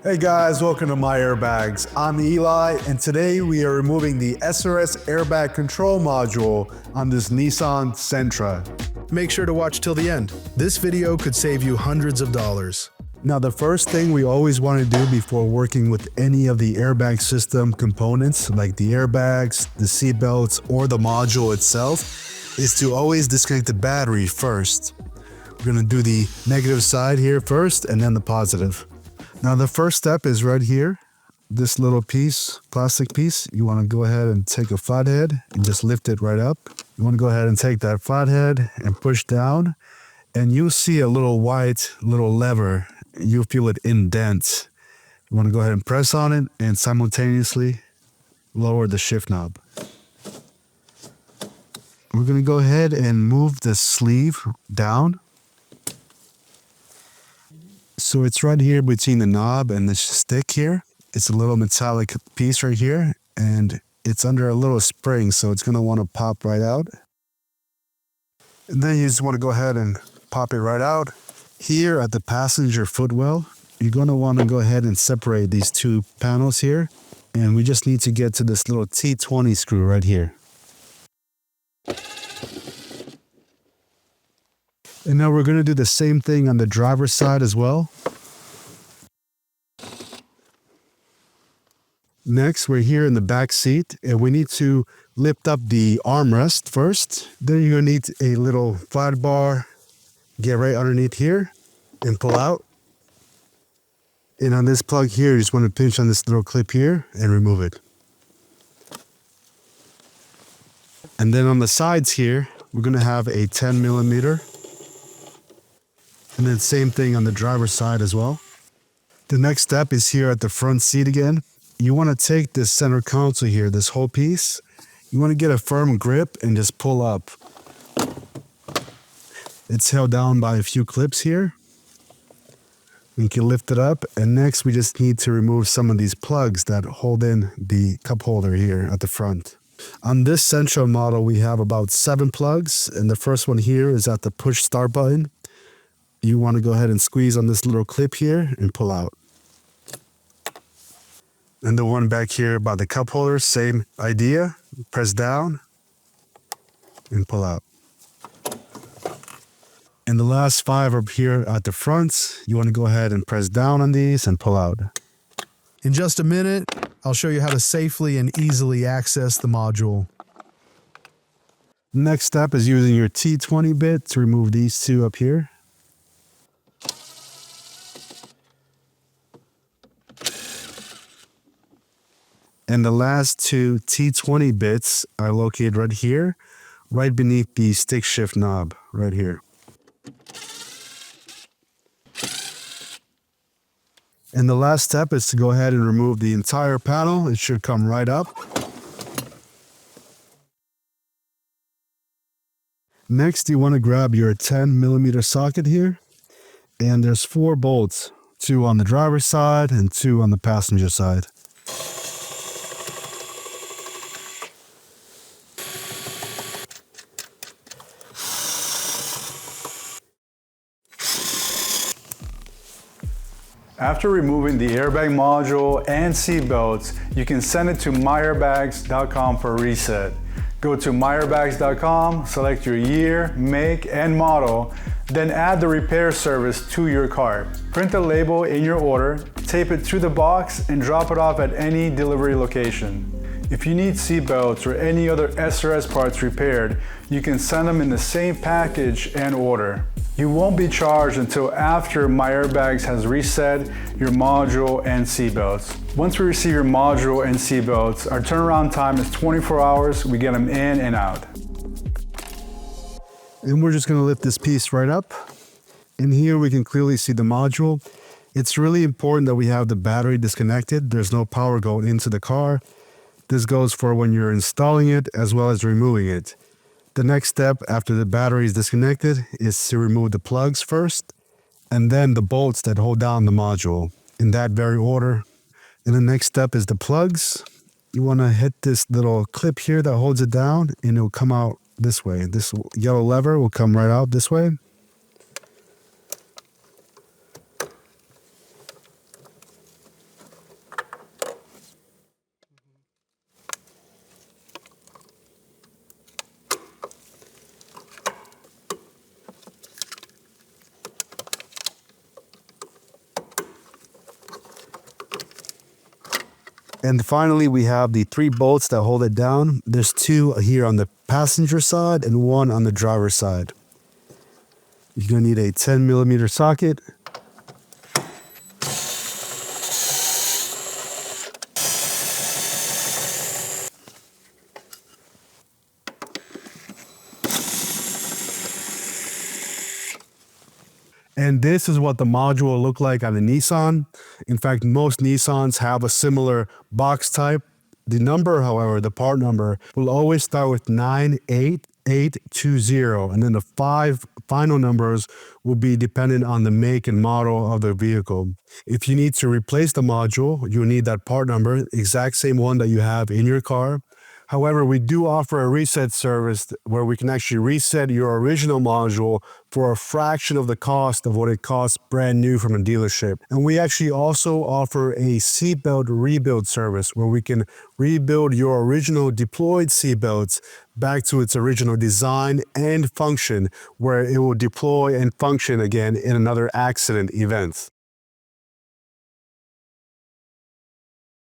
Hey guys, welcome to MyAirBags. I'm Eli, and today we are removing the SRS airbag control module on this Nissan Sentra. Make sure to watch till the end. This video could save you hundreds of dollars. Now, the first thing we always want to do before working with any of the airbag system components, like the airbags, the seat belts, or the module itself, is to always disconnect the battery first. We're going to do the negative side here first, and then the positive. Now, the first step is right here. This little piece, plastic piece, you want to go ahead and take a flathead and just lift it right up. You want to go ahead and take that flathead and push down, and you'll see a little white lever. You'll feel it indent. You want to go ahead and press on it and simultaneously lower the shift knob. We're going to go ahead and move the sleeve down. So it's right here between the knob and the stick here. It's a little metallic piece right here, and it's under a little spring, so it's going to want to pop right out. And then you just want to go ahead and pop it right out. Here at the passenger footwell, you're going to want to go ahead and separate these two panels here, and we just need to get to this little T20 screw right here. And now we're going to do the same thing on the driver's side as well. Next, we're here in the back seat, and we need to lift up the armrest first. Then you're going to need a little flat bar. Get right underneath here and pull out. And on this plug here, you just want to pinch on this little clip here and remove it. And then on the sides here, we're going to have a 10 millimeter. And then same thing on the driver's side as well. The next step is here at the front seat again. You want to take this center console here, this whole piece. You want to get a firm grip and just pull up. It's held down by a few clips here. You can lift it up. And next we just need to remove some of these plugs that hold in the cup holder here at the front. On this Sentra model, we have about 7 plugs. And the first one here is at the push start button. You want to go ahead and squeeze on this little clip here and pull out. And the one back here by the cup holder, same idea. Press down and pull out. And the last 5 up here at the front, you want to go ahead and press down on these and pull out. In just a minute, I'll show you how to safely and easily access the module. Next step is using your T20 bit to remove these two up here. And the last 2 T20 bits are located right here, right beneath the stick shift knob, right here. And the last step is to go ahead and remove the entire panel. It should come right up. Next, you want to grab your 10 millimeter socket here. And there's 4 bolts, 2 on the driver's side and 2 on the passenger side. After removing the airbag module and seat belts, you can send it to MyAirBags.com for a reset. Go to MyAirBags.com, select your year, make, and model, then add the repair service to your cart. Print the label in your order, tape it to the box, and drop it off at any delivery location. If you need seat belts or any other SRS parts repaired, you can send them in the same package and order. You won't be charged until after MyAirBags has reset your module and seat belts. Once we receive your module and seat belts, our turnaround time is 24 hours. We get them in and out. And we're just going to lift this piece right up. And here we can clearly see the module. It's really important that we have the battery disconnected. There's no power going into the car. This goes for when you're installing it as well as removing it. The next step after the battery is disconnected is to remove the plugs first, and then the bolts that hold down the module in that very order. And the next step is the plugs. You want to hit this little clip here that holds it down, and it will come out this way. This yellow lever will come right out this way. And finally, we have the 3 bolts that hold it down. There's 2 here on the passenger side and 1 on the driver's side. You're going to need a 10mm socket. And this is what the module will look like on the Nissan. In fact, most Nissans have a similar box type. The number, however, the part number, will always start with 98820, and then the 5 final numbers will be dependent on the make and model of the vehicle. If you need to replace the module, you'll need that part number, exact same one that you have in your car. However, we do offer a reset service where we can actually reset your original module for a fraction of the cost of what it costs brand new from a dealership. And we actually also offer a seatbelt rebuild service where we can rebuild your original deployed seatbelts back to its original design and function, where it will deploy and function again in another accident event.